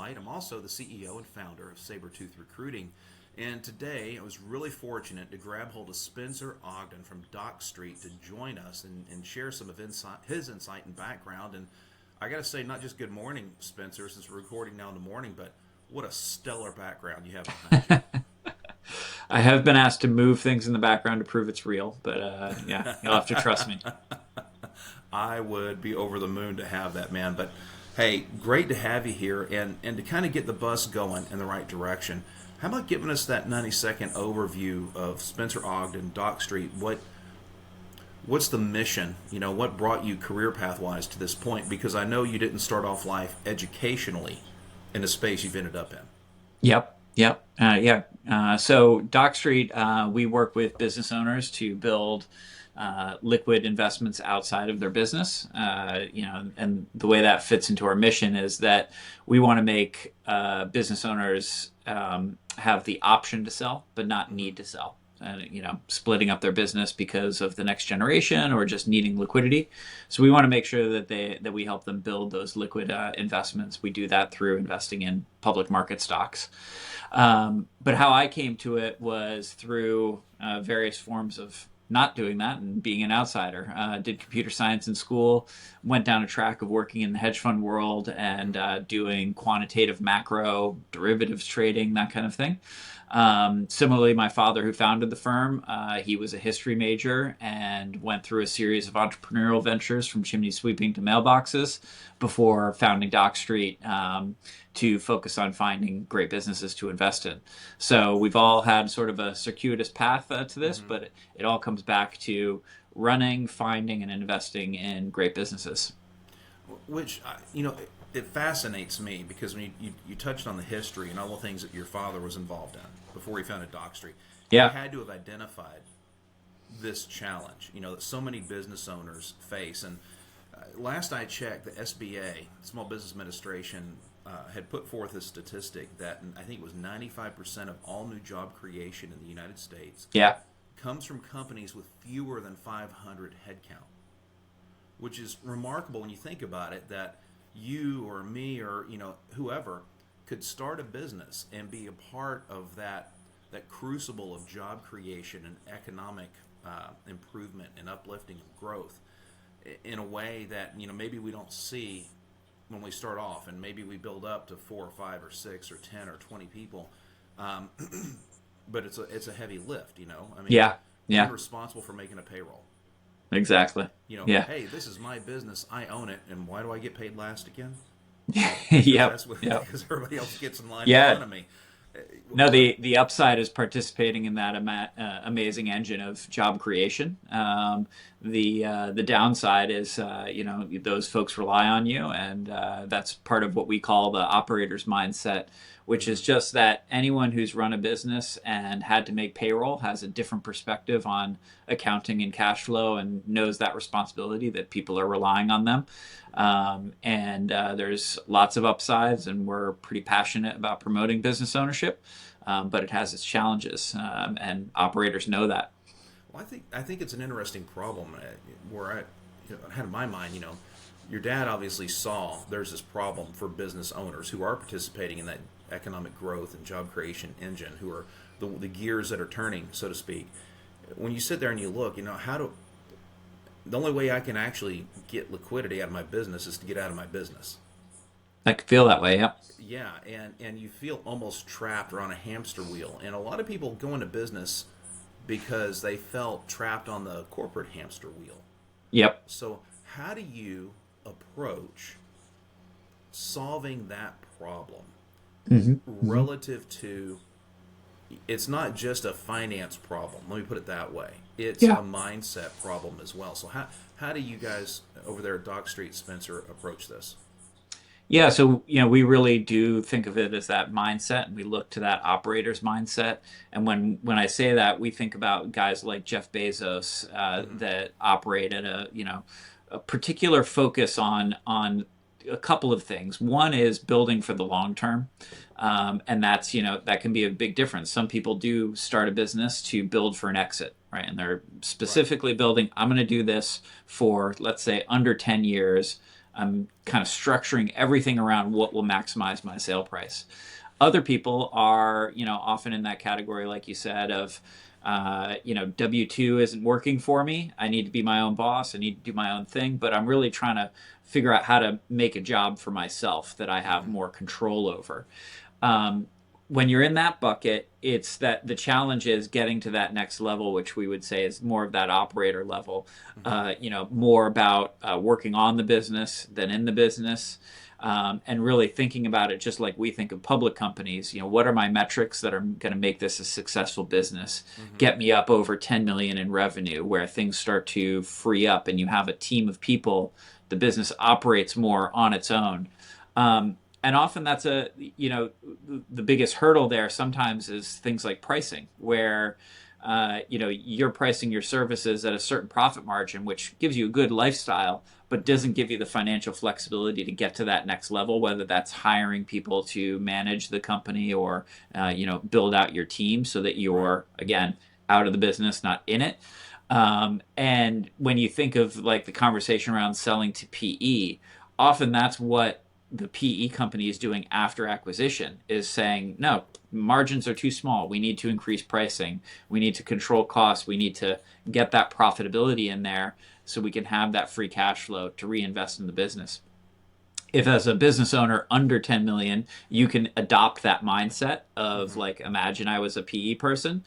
CSUITE. I'm also the CEO and founder of Sabretooth Recruiting. And today I was really fortunate to grab hold of Spencer Ogden from Dock Street to join us and share some of his insight and background. And I got to say, not just good morning, Spencer, since we're recording now in the morning, but what a stellar background you have behind you. I have been asked to move things in the background to prove it's real, but yeah, you'll have to trust me. I would be over the moon to have that, man. But hey, great to have you here and to kind of get the bus going in the right direction. How about giving us that 90-second overview of Spencer Ogden, Dock Street? What's the mission? You know, what brought you career pathwise to this point? Because I know you didn't start off life educationally in the space you've ended up in. So Dock Street, we work with business owners to build liquid investments outside of their business. And the way that fits into our mission is that we want to make business owners have the option to sell, but not need to sell. And splitting up their business because of the next generation or just needing liquidity. So we want to make sure that we help them build those liquid investments. We do that through investing in public market stocks. But how I came to it was through various forms of not doing that and being an outsider. Did computer science in school, went down a track of working in the hedge fund world and doing quantitative macro derivatives trading, that kind of thing. Similarly, my father, who founded the firm, he was a history major and went through a series of entrepreneurial ventures from chimney sweeping to mailboxes before founding Dock Street to focus on finding great businesses to invest in. So we've all had sort of a circuitous path to this, but it all comes back to running, finding, and investing in great businesses. Which, it fascinates me because when you touched on the history and all the things that your father was involved in before he founded Dock Street. You Yeah. had to have identified this challenge, that so many business owners face. And last I checked, the SBA, Small Business Administration, had put forth a statistic that I think it was 95% of all new job creation in the United States Yeah. comes from companies with fewer than 500 headcount, which is remarkable when you think about it, that you or me or whoever could start a business and be a part of that crucible of job creation and economic improvement and uplifting of growth in a way that maybe we don't see when we start off, and maybe we build up to 4 or 5 or 6 or 10 or 20 people, but it's a heavy lift. I mean, Yeah. I'm Yeah. responsible for making a payroll. Exactly. Yeah. Hey, this is my business. I own it, and why do I get paid last again? Because Yep. that's what, Yep. because everybody else gets in line in Yeah. front of me. No, the upside is participating in that amazing engine of job creation. The downside is those folks rely on you, and that's part of what we call the operator's mindset, which is just that anyone who's run a business and had to make payroll has a different perspective on accounting and cash flow and knows that responsibility that people are relying on them. And there's lots of upsides, and we're pretty passionate about promoting business ownership, but it has its challenges, and operators know that. Well, I think it's an interesting problem where I had in my mind, your dad obviously saw there's this problem for business owners who are participating in that economic growth and job creation engine, who are the gears that are turning, so to speak. When you sit there and you look, the only way I can actually get liquidity out of my business is to get out of my business. I could feel that way. Yep. Yeah, and you feel almost trapped or on a hamster wheel. And a lot of people go into business because they felt trapped on the corporate hamster wheel. Yep. So how do you approach solving that problem relative to, it's not just a finance problem, let me put it that way. It's a Yeah. mindset problem as well. So how do you guys over there at Dock Street, Spencer, approach this? Yeah, so we really do think of it as that mindset, and we look to that operator's mindset. And when I say that, we think about guys like Jeff Bezos that operate at a particular focus on a couple of things. One is building for the long term, and that's that can be a big difference. Some people do start a business to build for an exit, right? And they're specifically building. I'm going to do this for, let's say, under 10 years. I'm kind of structuring everything around what will maximize my sale price. Other people are, often in that category, like you said, of, W-2 isn't working for me. I need to be my own boss. I need to do my own thing, but I'm really trying to figure out how to make a job for myself that I have more control over. Um, when you're in that bucket, it's that the challenge is getting to that next level, which we would say is more of that operator level. Mm-hmm. More about working on the business than in the business, and really thinking about it just like we think of public companies. What are my metrics that are going to make this a successful business? Mm-hmm. Get me up over 10 million in revenue, where things start to free up, and you have a team of people. The business operates more on its own. And often that's the biggest hurdle there sometimes is things like pricing, where you're pricing your services at a certain profit margin, which gives you a good lifestyle, but doesn't give you the financial flexibility to get to that next level, whether that's hiring people to manage the company or build out your team so that you're, again, out of the business, not in it. And when you think of like the conversation around selling to PE, often that's what the PE company is doing after acquisition, is saying, no, margins are too small. We need to increase pricing. We need to control costs. We need to get that profitability in there so we can have that free cash flow to reinvest in the business. If as a business owner under 10 million, you can adopt that mindset of Mm-hmm. like, imagine I was a PE person,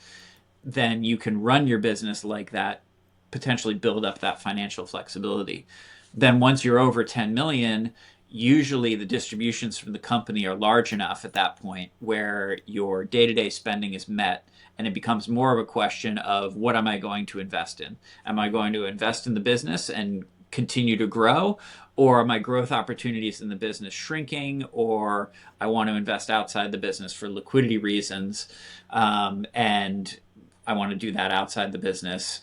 then you can run your business like that, potentially build up that financial flexibility. Then once you're over 10 million, usually the distributions from the company are large enough at that point where your day-to-day spending is met, and it becomes more of a question of, what am I going to invest in? Am I going to invest in the business and continue to grow, or are my growth opportunities in the business shrinking, or I want to invest outside the business for liquidity reasons, and I want to do that outside the business.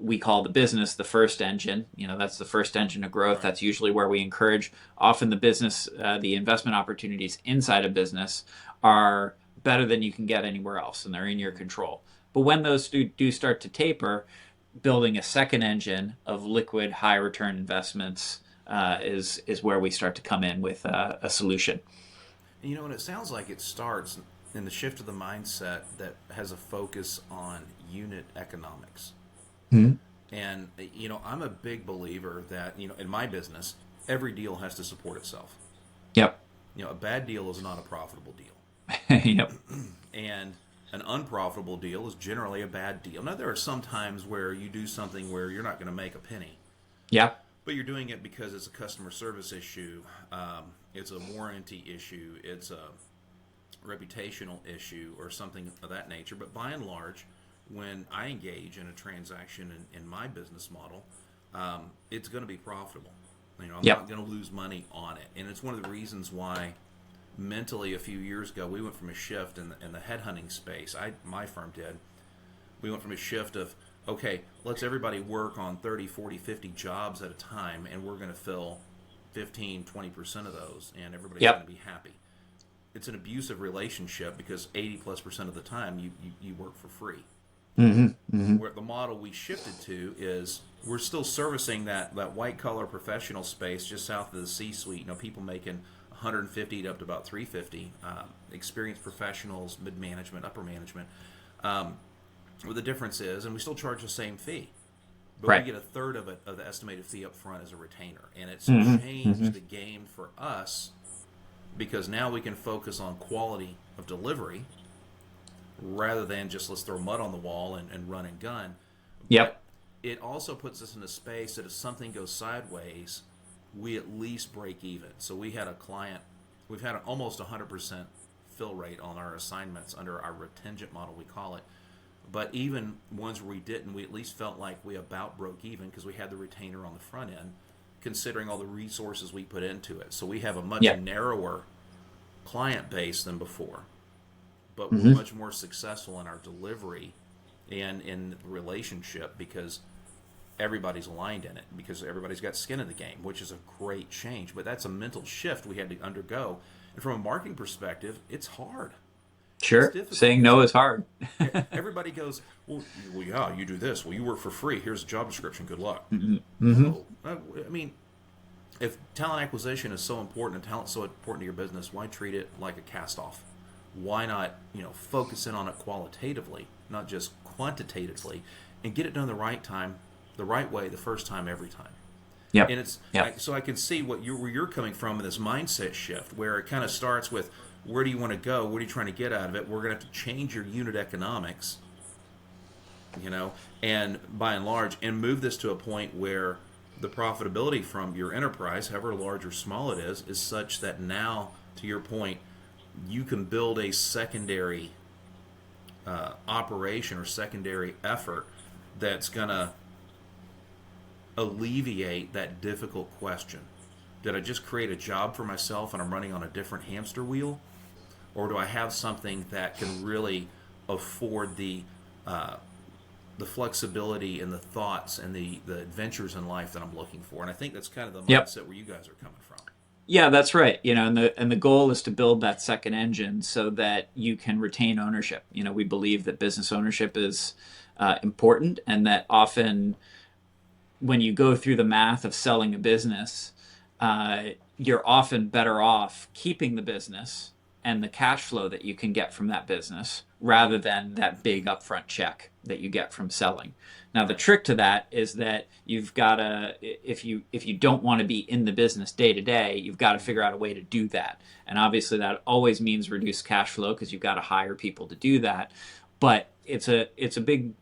We call the business the first engine. That's the first engine of growth. Right. That's usually where we encourage. Often the business, the investment opportunities inside a business are better than you can get anywhere else, and they're in your control. But when those do start to taper, building a second engine of liquid, high return investments is where we start to come in with a solution. And it sounds like it starts in the shift of the mindset that has a focus on unit economics. Mm-hmm. And I'm a big believer that in my business, every deal has to support itself. Yep. A bad deal is not a profitable deal, Yep. and an unprofitable deal is generally a bad deal. Now there are some times where you do something where you're not going to make a penny, Yep. but you're doing it because it's a customer service issue, it's a warranty issue, it's a reputational issue, or something of that nature. But by and large, when I engage in a transaction in my business model, it's going to be profitable. I'm Yep. not going to lose money on it. And it's one of the reasons why mentally a few years ago we went from a shift in the headhunting space. My firm did. We went from a shift of, okay, let's everybody work on 30, 40, 50 jobs at a time, and we're going to fill 15, 20% of those, and everybody's Yep. going to be happy. It's an abusive relationship because 80+% of the time you work for free. Mm-hmm. Mm-hmm. Where the model we shifted to is we're still servicing that white collar professional space just south of the C-suite. People making 150 to up to about 350, experienced professionals, mid management, upper management. Where the difference is, and we still charge the same fee, but Right. we get a third of the estimated fee up front as a retainer, and it's Mm-hmm. changed Mm-hmm. the game for us because now we can focus on quality of delivery rather than just let's throw mud on the wall and run and gun. Yep. But it also puts us in a space that if something goes sideways, we at least break even. So we had a client, we've had an almost 100% fill rate on our assignments under our retingent model, we call it. But even ones where we didn't, we at least felt like we about broke even because we had the retainer on the front end, considering all the resources we put into it. So we have a much Yep. narrower client base than before, but we're Mm-hmm. much more successful in our delivery and in the relationship because everybody's aligned in it, because everybody's got skin in the game, which is a great change. But that's a mental shift we had to undergo. And from a marketing perspective, it's hard. It's Sure. difficult Saying because no is hard. everybody goes, well, yeah, you do this. Well, you work for free. Here's a job description. Good luck. Mm-hmm. Mm-hmm. No, I mean, if talent acquisition is so important and talent's so important to your business, why treat it like a cast off? Why not, focus in on it qualitatively, not just quantitatively, and get it done the right time, the right way, the first time, every time. Yep. And it's Yep. so I can see where you're coming from in this mindset shift, where it kind of starts with where do you want to go, what are you trying to get out of it. We're going to have to change your unit economics, and by and large, and move this to a point where the profitability from your enterprise, however large or small it is such that now, to your point, you can build a secondary operation or secondary effort that's going to alleviate that difficult question. Did I just create a job for myself and I'm running on a different hamster wheel? Or do I have something that can really afford the flexibility and the thoughts and the adventures in life that I'm looking for? And I think that's kind of the Yep. mindset where you guys are coming from. Yeah, that's right. And the goal is to build that second engine so that you can retain ownership. We believe that business ownership is important, and that often when you go through the math of selling a business, you're often better off keeping the business and the cash flow that you can get from that business rather than that big upfront check that you get from selling. Now, the trick to that is that you've got to, if you don't want to be in the business day to day, you've got to figure out a way to do that. And obviously, that always means reduced cash flow because you've got to hire people to do that. But it's a big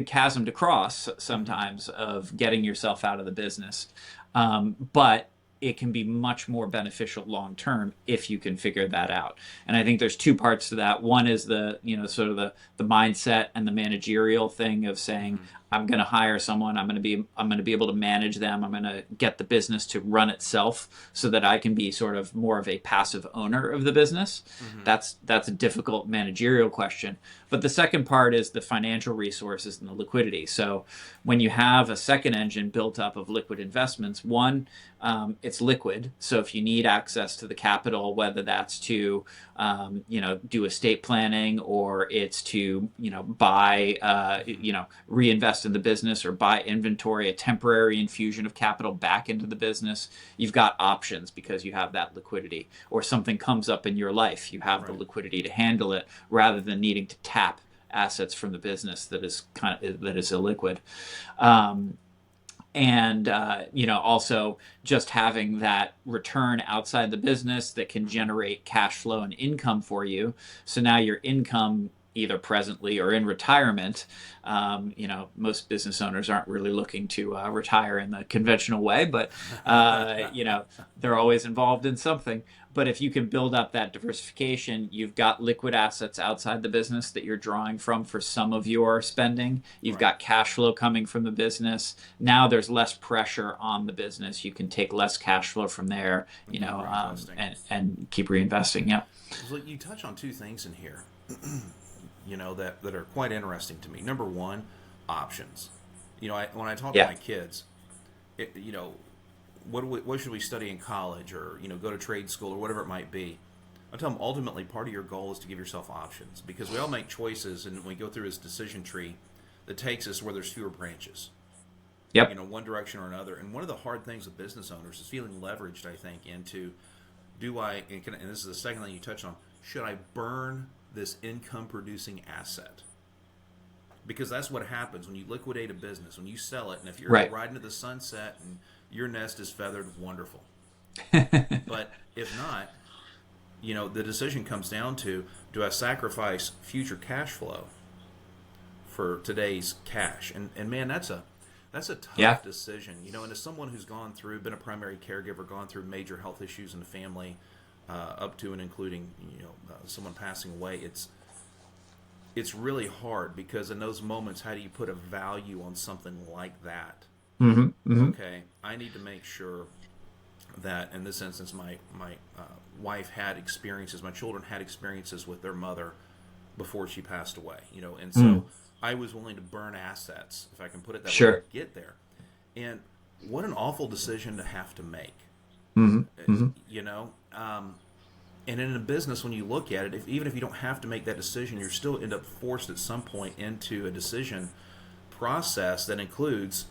chasm to cross sometimes of getting yourself out of the business. But it can be much more beneficial long term if you can figure that out. And I think there's two parts to that. One is the sort of the mindset and the managerial thing of saying, I'm going to hire someone. I'm going to be able to manage them. I'm going to get the business to run itself so that I can be sort of more of a passive owner of the business. That's a difficult managerial question. But the second part is the financial resources and the liquidity. So when you have a second engine built up of liquid investments, one, it's liquid. So if you need access to the capital, whether that's to do estate planning, or it's to buy reinvest in the business, or buy inventory, a temporary infusion of capital back into the business, you've got options because you have that liquidity. Or something comes up in your life, you have the liquidity to handle it rather than needing to tap assets from the business that is illiquid. And also just having that return outside the business that can generate cash flow and income for you. So now your income, either presently or in retirement, most business owners aren't really looking to retire in the conventional way, but they're always involved in something. But if you can build up that diversification, you've got liquid assets outside the business that you're drawing from for some of your spending. You've got cash flow coming from the business. Now there's less pressure on the business. You can take less cash flow from there, and keep reinvesting. Yeah. So you touch on two things in here, that are quite interesting to me. Number one, options. When I talk to my kids, what should we study in college, or go to trade school, or whatever it might be. I tell them ultimately part of your goal is to give yourself options, because we all make choices, and we go through this decision tree that takes us where there's fewer branches. Yep. One direction or another. And one of the hard things with business owners is feeling leveraged, I think, into and this is the second thing you touched on, should I burn this income producing asset? Because that's what happens when you liquidate a business, when you sell it, and if you're riding to the sunset and your nest is feathered, wonderful. But if not, the decision comes down to, do I sacrifice future cash flow for today's cash? And man, that's a tough decision. And as someone who's been a primary caregiver, gone through major health issues in the family, up to and including someone passing away, it's really hard, because in those moments, how do you put a value on something like that? Okay, I need to make sure that, in this instance, my wife had experiences, my children had experiences with their mother before she passed away, and so I was willing to burn assets, if I can put it that way, to get there. And what an awful decision to have to make. And in a business, when you look at it, even if you don't have to make that decision, you still end up forced at some point into a decision process that includes,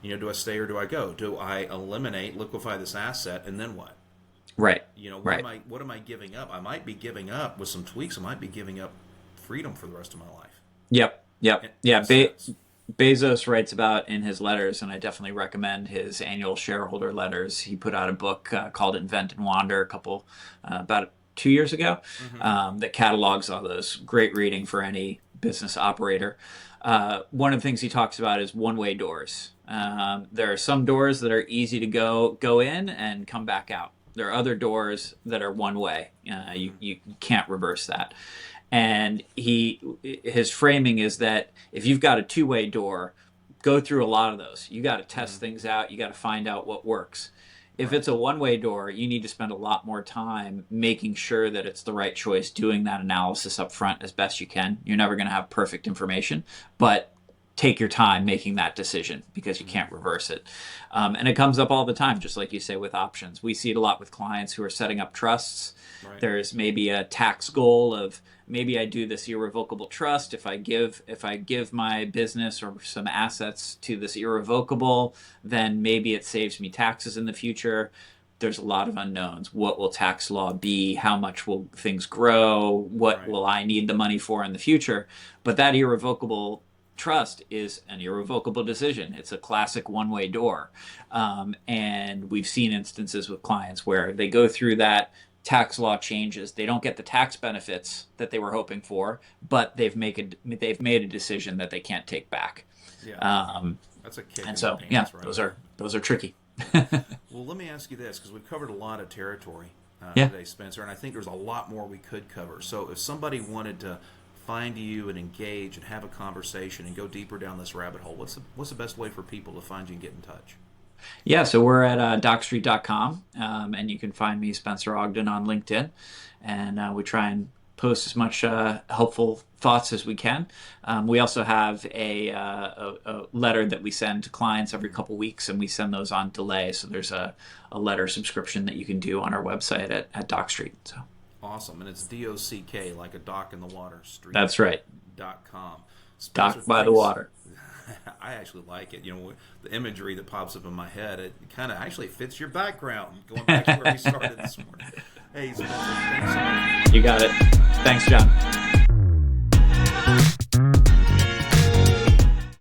Do I stay or do I go? Do I eliminate, liquefy this asset, and then what? Right. What Right. am I giving up? I might be giving up with some tweaks. I might be giving up freedom for the rest of my life. Yep. Yep. In Yeah. a sense. Bezos writes about in his letters, and I definitely recommend his annual shareholder letters. He put out a book called Invent and Wander about 2 years ago that catalogs all those. Great reading for any business operator. One of the things he talks about is one-way doors. There are some doors that are easy to go in and come back out. There are other doors that are one way. You can't reverse that. And his framing is that if you've got a two-way door, go through a lot of those. You got to test things out. You got to find out what works. If it's a one-way door, you need to spend a lot more time making sure that it's the right choice, doing that analysis up front as best you can. You're never going to have perfect information, but take your time making that decision because you can't reverse it. And it comes up all the time, just like you say, with options. We see it a lot with clients who are setting up trusts. Right. There's maybe a tax goal of maybe I do this irrevocable trust. If I give my business or some assets to this irrevocable, then maybe it saves me taxes in the future. There's a lot of unknowns. What will tax law be? How much will things grow? What will I need the money for in the future? But that irrevocable trust is an irrevocable decision. It's a classic one-way door. And we've seen instances with clients where they go through that, tax law changes, they don't get the tax benefits that they were hoping for, but they've made a decision that they can't take back. Yeah, that's a kick. And so, pants, right? those are tricky. Well, let me ask you this, because we've covered a lot of territory today, Spencer, and I think there's a lot more we could cover. So if somebody wanted to find you and engage and have a conversation and go deeper down this rabbit hole, what's the best way for people to find you and get in touch? Yeah, so we're at docstreet.com, and you can find me, Spencer Ogden, on LinkedIn, and we try and post as much helpful thoughts as we can. We also have a letter that we send to clients every couple weeks, and we send those on delay, so there's a letter subscription that you can do on our website at DocStreet. So. Awesome, and it's DOCK, like a dock in the water, street. That's right. .com. Dock by the water. I actually like it. The imagery that pops up in my head, it kind of actually fits your background, going back to where we started this morning. Hey, Spencer, thanks so much. You got it. Thanks, John.